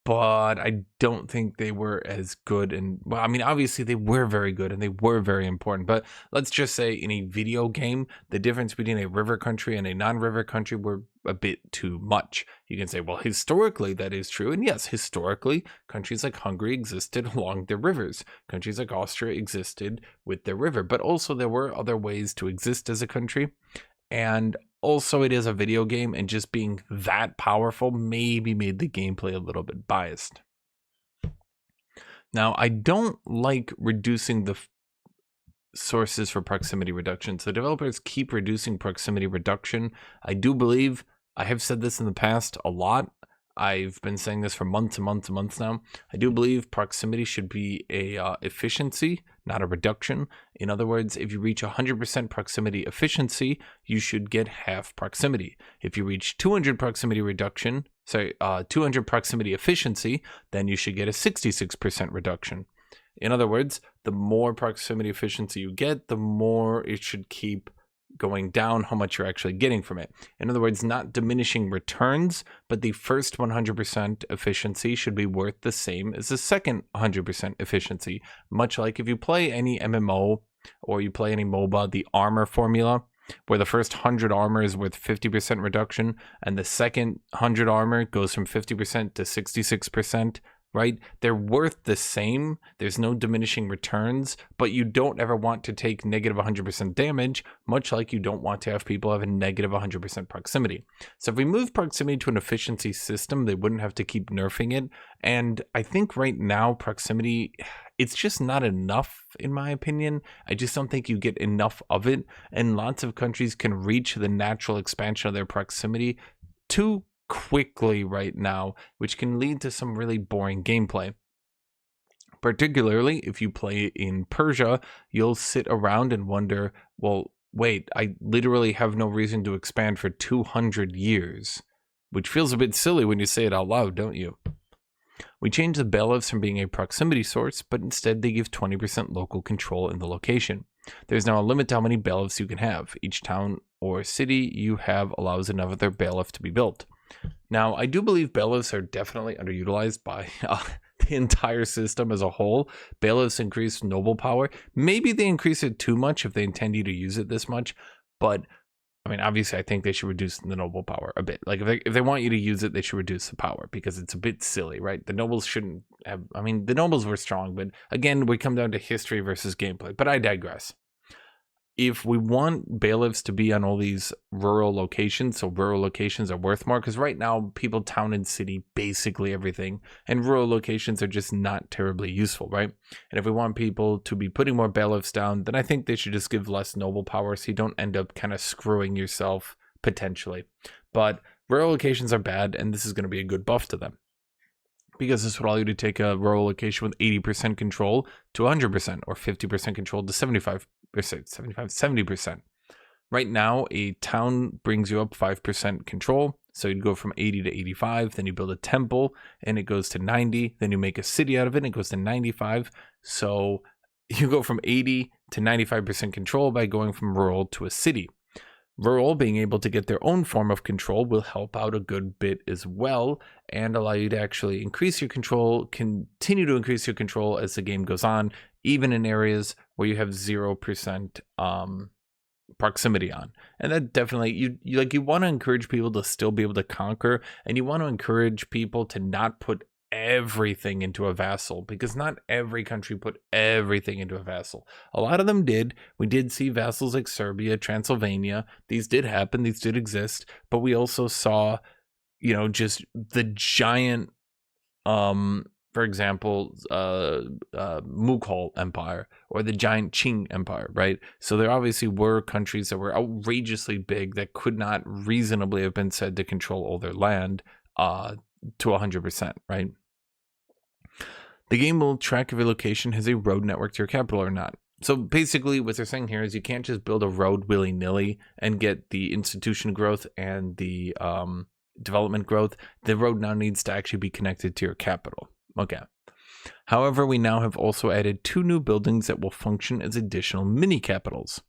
But I don't think they were as good. And well, I mean, obviously they were very good and they were very important. But let's just say in a video game, the difference between a river country and a non-river country were a bit too much. You can say, well, historically that is true. And yes, historically, countries like Hungary existed along their rivers. Countries like Austria existed with their river. But also there were other ways to exist as a country. And also, it is a video game, and just being that powerful maybe made the gameplay a little bit biased. Now, I don't like reducing the sources for proximity reduction. So developers keep reducing proximity reduction. I do believe, I have said this in the past a lot. I've been saying this for months and months and months now. I do believe proximity should be a efficiency, not a reduction. In other words, if you reach 100% proximity efficiency, you should get half proximity. If you reach 200 proximity reduction, 200 proximity efficiency, then you should get a 66% reduction. In other words, the more proximity efficiency you get, the more it should keep going down how much you're actually getting from it. In other words, not diminishing returns, but the first 100% efficiency should be worth the same as the second 100% efficiency. Much like if you play any MMO or you play any MOBA, the armor formula, where the first 100 armor is worth 50% reduction and the second 100 armor goes from 50% to 66%. Right? They're worth the same. There's no diminishing returns, but you don't ever want to take negative 100% damage, much like you don't want to have people have a negative 100% proximity. So if we move proximity to an efficiency system, they wouldn't have to keep nerfing it. And I think right now, proximity, it's just not enough, in my opinion. I just don't think you get enough of it. And lots of countries can reach the natural expansion of their proximity too quickly right now, which can lead to some really boring gameplay. Particularly if you play in Persia, you'll sit around and wonder, well, wait, I literally have no reason to expand for 200 years, which feels a bit silly when you say it out loud, don't you? We changed the bailiffs from being a proximity source, but instead they give 20% local control in the location. There's now a limit to how many bailiffs you can have. Each town or city you have allows another bailiff to be built. Now, I do believe bailiffs are definitely underutilized by the entire system as a whole. Bailiffs increase noble power. Maybe they increase it too much if they intend you to use it this much. But, I mean, obviously, I think they should reduce the noble power a bit. Like, if they want you to use it, they should reduce the power because it's a bit silly, right? The nobles shouldn't have... I mean, the nobles were strong, but again, we come down to history versus gameplay. But I digress. If we want bailiffs to be on all these rural locations, so rural locations are worth more, because right now people town and city basically everything, and rural locations are just not terribly useful, right? And if we want people to be putting more bailiffs down, then I think they should just give less noble power so you don't end up kind of screwing yourself potentially. But rural locations are bad, and this is going to be a good buff to them, because this would allow you to take a rural location with 80% control to 100%, or 50% control to 75%, 70%. Right now, a town brings you up 5% control. So you'd go from 80 to 85, then you build a temple and it goes to 90. Then you make a city out of it and it goes to 95. So you go from 80 to 95% control by going from rural to a city. Rural being able to get their own form of control will help out a good bit as well and allow you to actually increase your control, continue to increase your control as the game goes on, even in areas where you have 0% proximity on. And that definitely, you want to encourage people to still be able to conquer, and you want to encourage people to not put everything into a vassal, because not every country put everything into a vassal. A lot of them did. We did see vassals like Serbia, Transylvania. These did happen, these did exist, but we also saw, just the giant For example, Mughal Empire or the giant Qing Empire, right? So there obviously were countries that were outrageously big that could not reasonably have been said to control all their land to 100%, right? The game will track if a location has a road network to your capital or not. So basically what they're saying here is you can't just build a road willy-nilly and get the institution growth and the development growth. The road now needs to actually be connected to your capital. Okay. However, we now have also added 2 new buildings that will function as additional mini capitals,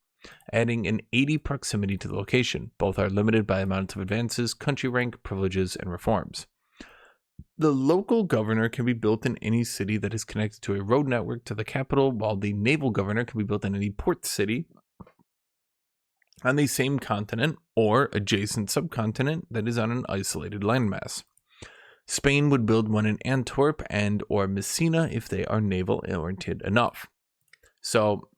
adding an 80 proximity to the location. Both are limited by amounts of advances, country rank, privileges, and reforms. The local governor can be built in any city that is connected to a road network to the capital, while the naval governor can be built in any port city on the same continent or adjacent subcontinent that is on an isolated landmass. Spain would build one in Antwerp and or Messina if they are naval-oriented enough. So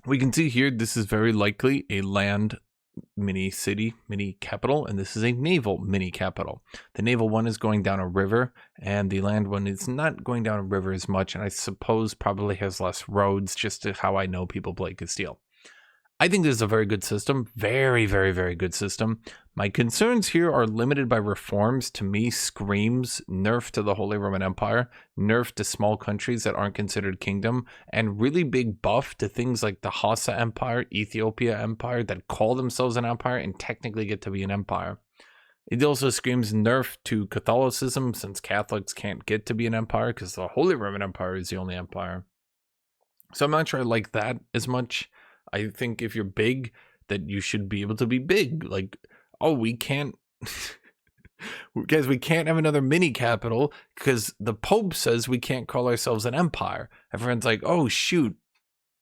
we can see here this is very likely a land mini city, mini capital, and this is a naval mini capital. The naval one is going down a river, and the land one is not going down a river as much, and I suppose probably has less roads, just to how I know people play Castile. I think this is a very good system. Very, very, very good system. My concerns here are limited by reforms. To me, screams nerf to the Holy Roman Empire, nerf to small countries that aren't considered kingdom, and really big buff to things like the Hassa Empire, Ethiopia Empire, that call themselves an empire and technically get to be an empire. It also screams nerf to Catholicism, since Catholics can't get to be an empire because the Holy Roman Empire is the only empire. So I'm not sure I like that as much. I think if you're big, that you should be able to be big. Like, oh, we can't, guys, we can't have another mini capital because the Pope says we can't call ourselves an empire. Everyone's like, oh, shoot.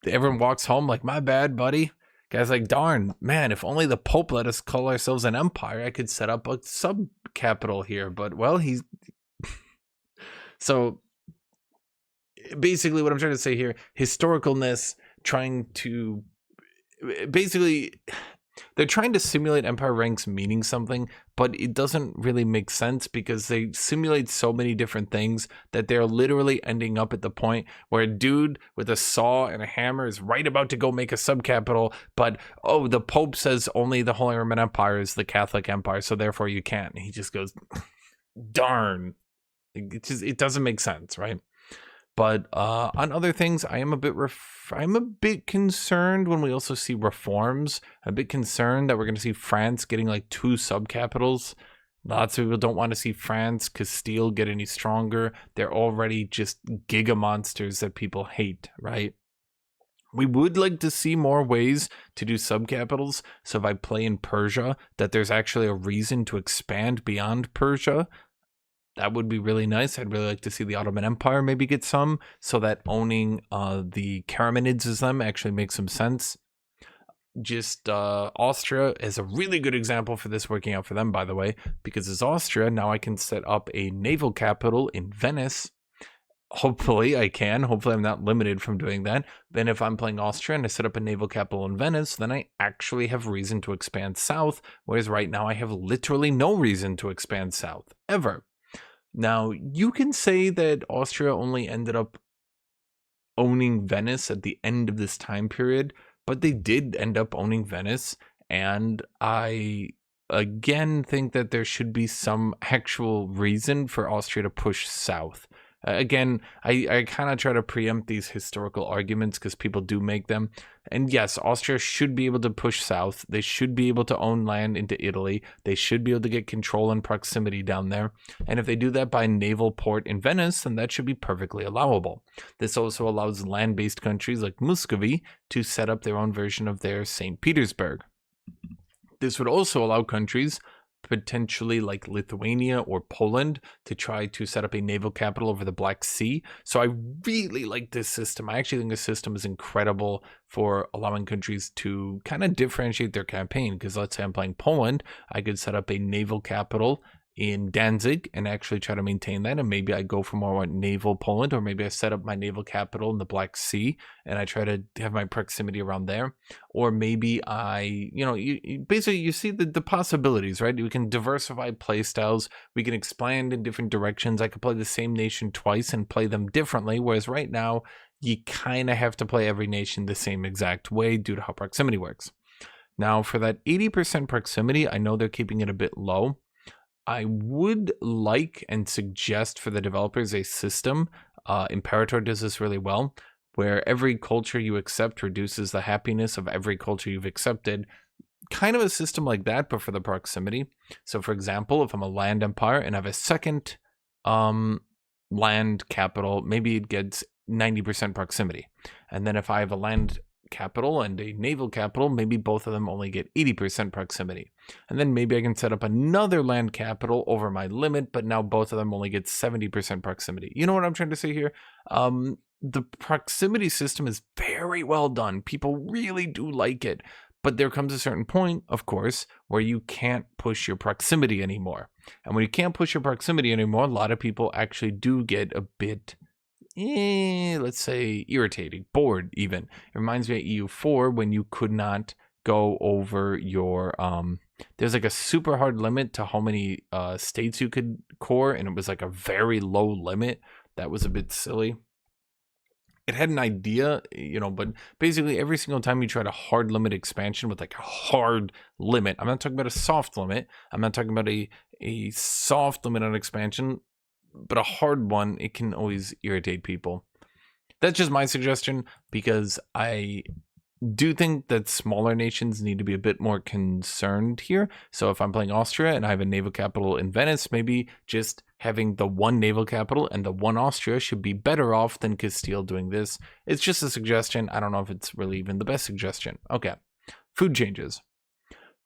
Everyone walks home like, my bad, buddy. Guys like, darn, man, if only the Pope let us call ourselves an empire, I could set up a sub capital here. But, well, he's... So, basically what I'm trying to say here, historicalness, trying to... Basically, they're trying to simulate empire ranks meaning something, but it doesn't really make sense because they simulate so many different things that they're literally ending up at the point where a dude with a saw and a hammer is right about to go make a subcapital, but oh, the Pope says only the Holy Roman Empire is the Catholic Empire, so therefore you can't. And he just goes, darn. It doesn't make sense, right? But on other things, I'm a bit concerned when we also see reforms. I'm a bit concerned that we're going to see France getting like 2 subcapitals. Lots of people don't want to see France, Castile get any stronger. They're already just giga monsters that people hate, right? We would like to see more ways to do subcapitals. So if I play in Persia, that there's actually a reason to expand beyond Persia. That would be really nice. I'd really like to see the Ottoman Empire maybe get some, so that owning the Karamanids as them actually makes some sense. Just Austria is a really good example for this working out for them, by the way, because as Austria, now I can set up a naval capital in Venice. Hopefully I can. Hopefully I'm not limited from doing that. Then if I'm playing Austria and I set up a naval capital in Venice, then I actually have reason to expand south, whereas right now I have literally no reason to expand south, ever. Now, you can say that Austria only ended up owning Venice at the end of this time period, but they did end up owning Venice, and I again think that there should be some actual reason for Austria to push south. Again, I kind of try to preempt these historical arguments because people do make them. And yes, Austria should be able to push south. They should be able to own land into Italy. They should be able to get control and proximity down there. And if they do that by naval port in Venice, then that should be perfectly allowable. This also allows land-based countries like Muscovy to set up their own version of their St. Petersburg. This would also allow countries potentially like Lithuania or Poland to try to set up a naval capital over the Black Sea. So I really like this system. I actually think this system is incredible for allowing countries to kind of differentiate their campaign. Because let's say I'm playing Poland, I could set up a naval capital in Danzig and actually try to maintain that, and maybe I go for more naval Poland, or maybe I set up my naval capital in the Black Sea and I try to have my proximity around there. Or maybe I, basically you see the possibilities, right? We can diversify play styles, we can expand in different directions. I could play the same nation twice and play them differently, whereas right now you kind of have to play every nation the same exact way due to how proximity works. Now for that 80% proximity, I know they're keeping it a bit low. I would like and suggest for the developers a system, Imperator does this really well, where every culture you accept reduces the happiness of every culture you've accepted. Kind of a system like that, but for the proximity. So for example, if I'm a land empire and I have a second land capital, maybe it gets 90% proximity. And then if I have a land capital and a naval capital, maybe both of them only get 80% proximity. And then maybe I can set up another land capital over my limit, but now both of them only get 70% proximity. You know what I'm trying to say here? The proximity system is very well done. People really do like it. But there comes a certain point, of course, where you can't push your proximity anymore. And when you can't push your proximity anymore, a lot of people actually do get a bit let's say irritating, bored even. It reminds me of EU4 when you could not go over your there's like a super hard limit to how many states you could core, and it was like a very low limit. That was a bit silly. It had an idea, but basically every single time you try to hard limit expansion with like a hard limit, I'm not talking about a soft limit, I'm not talking about a soft limit on expansion, but a hard one, it can always irritate people. That's just my suggestion, because I do think that smaller nations need to be a bit more concerned here. So if I'm playing Austria and I have a naval capital in Venice, maybe just having the one naval capital and the one Austria should be better off than Castile doing this. It's just a suggestion. I don't know if it's really even the best suggestion. Okay, food changes.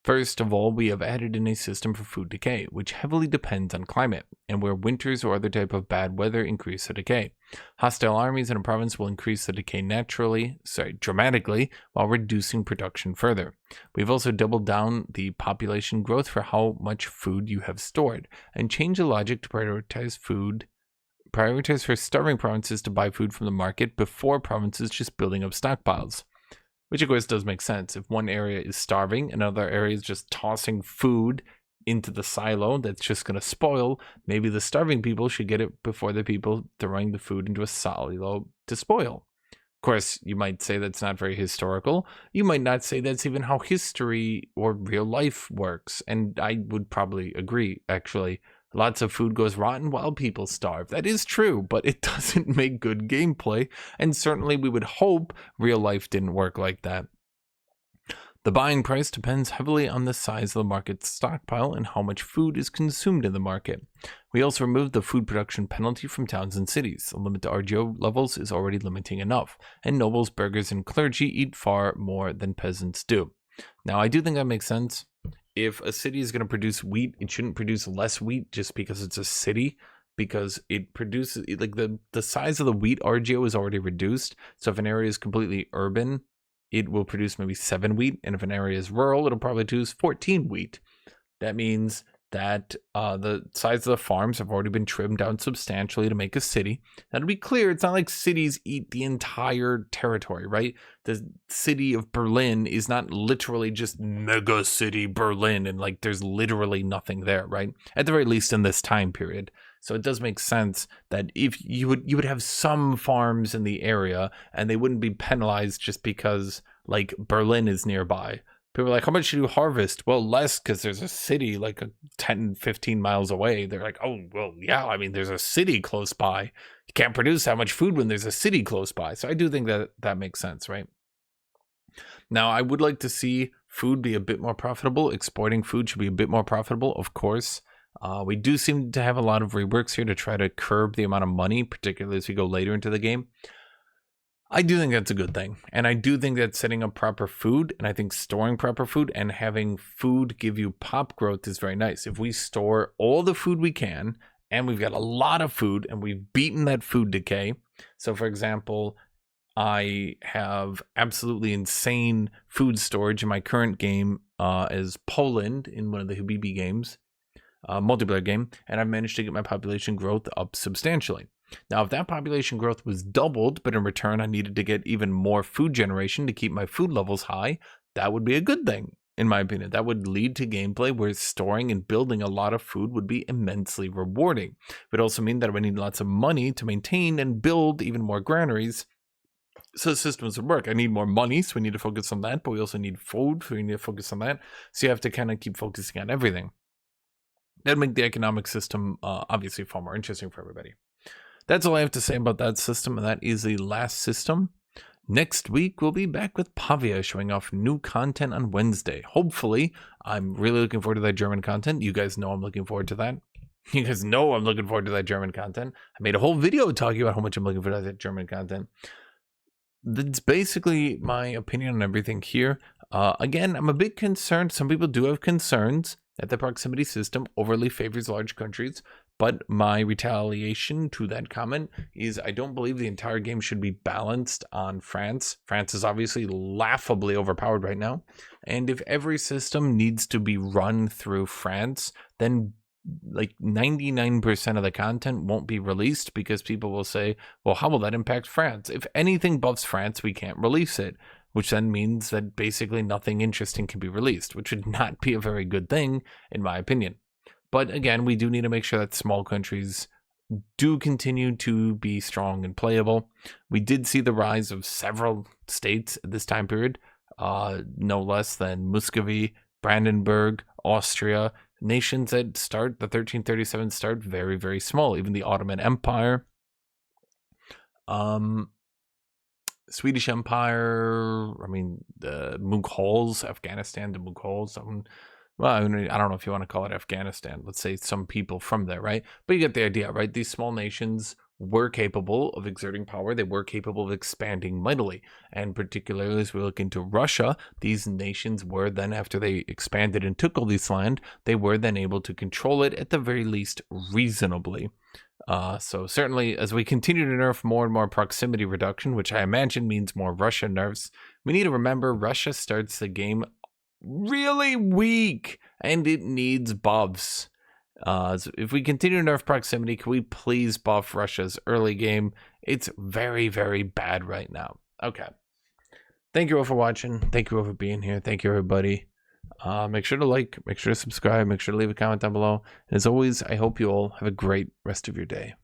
First of all, we have added in a system for food decay, which heavily depends on climate, and where winters or other type of bad weather increase the decay. Hostile armies in a province will increase the decay dramatically, while reducing production further. We've also doubled down the population growth for how much food you have stored, and changed the logic to prioritize for starving provinces to buy food from the market before provinces just building up stockpiles. Which of course does make sense. If one area is starving, another area is just tossing food into the silo that's just going to spoil, maybe the starving people should get it before the people throwing the food into a silo to spoil. Of course, you might say that's not very historical. You might not say that's even how history or real life works. And I would probably agree, actually. Lots of food goes rotten while people starve. That is true, but it doesn't make good gameplay, and certainly we would hope real life didn't work like that. The buying price depends heavily on the size of the market's stockpile and how much food is consumed in the market. We also removed the food production penalty from towns and cities. The limit to RGO levels is already limiting enough, and nobles, burghers, and clergy eat far more than peasants do. Now, I do think that makes sense. If a city is going to produce wheat, it shouldn't produce less wheat just because it's a city, because it produces, like, the size of the wheat RGO is already reduced. So if an area is completely urban, it will produce maybe 7 wheat, and if an area is rural, it'll probably produce 14 wheat. That means that the size of the farms have already been trimmed down substantially to make a city. Now, to be clear, it's not like cities eat the entire territory, right? The city of Berlin is not literally just mega city Berlin, and like there's literally nothing there, right? At the very least in this time period. So it does make sense that if you would have some farms in the area, and they wouldn't be penalized just because like Berlin is nearby. People are like, how much should you harvest? Well, less, because there's a city like 10, 15 miles away. They're like, oh, well, yeah, I mean, there's a city close by. You can't produce that much food when there's a city close by. So I do think that makes sense, right? Now, I would like to see food be a bit more profitable. Exporting food should be a bit more profitable, of course. We do seem to have a lot of reworks here to try to curb the amount of money, particularly as we go later into the game. I do think that's a good thing. And I do think that setting up proper food, and I think storing proper food and having food give you pop growth is very nice. If we store all the food we can, and we've got a lot of food, and we've beaten that food decay. So for example, I have absolutely insane food storage in my current game as Poland in one of the Habibi games. multiplayer game, and I've managed to get my population growth up substantially. Now, if that population growth was doubled, but in return I needed to get even more food generation to keep my food levels high, that would be a good thing, in my opinion. That would lead to gameplay where storing and building a lot of food would be immensely rewarding. It would also mean that I would need lots of money to maintain and build even more granaries, so the systems would work. I need more money, so we need to focus on that, but we also need food, so we need to focus on that. So you have to kind of keep focusing on everything. That'd make the economic system obviously far more interesting for everybody. That's all I have to say about that system, and that is the last system. Next week, we'll be back with Pavia showing off new content on Wednesday. Hopefully, I'm really looking forward to that German content. You guys know I'm looking forward to that. You guys know I'm looking forward to that German content. I made a whole video talking about how much I'm looking forward to that German content. That's basically my opinion on everything here. Again, I'm a bit concerned. Some people do have concerns that the proximity system overly favors large countries. But my retaliation to that comment is I don't believe the entire game should be balanced on France. France is obviously laughably overpowered right now. And if every system needs to be run through France, then like 99% of the content won't be released because people will say, well, how will that impact France? If anything buffs France, we can't release it, which then means that basically nothing interesting can be released, which would not be a very good thing, in my opinion. But again, we do need to make sure that small countries do continue to be strong and playable. We did see the rise of several states at this time period, no less than Muscovy, Brandenburg, Austria, nations that start, the 1337 start very, very small. Even the Ottoman Empire, Swedish Empire, I mean, the Mughals, Afghanistan, the Mughals, well, I don't know if you want to call it Afghanistan. Let's say some people from there, right? But you get the idea, right? These small nations were capable of exerting power. They were capable of expanding mightily. And particularly as we look into Russia, these nations were then, after they expanded and took all this land, they were then able to control it at the very least reasonably. So certainly as we continue to nerf more and more proximity reduction, which I imagine means more Russia nerfs, we need to remember Russia starts the game really weak and it needs buffs. So if we continue to nerf proximity, can we please buff Russia's early game? It's very, very bad right now. Okay. Thank you all for watching. Thank you all for being here. Thank you, everybody. Make sure to like, make sure to subscribe, make sure to leave a comment down below. And as always, I hope you all have a great rest of your day.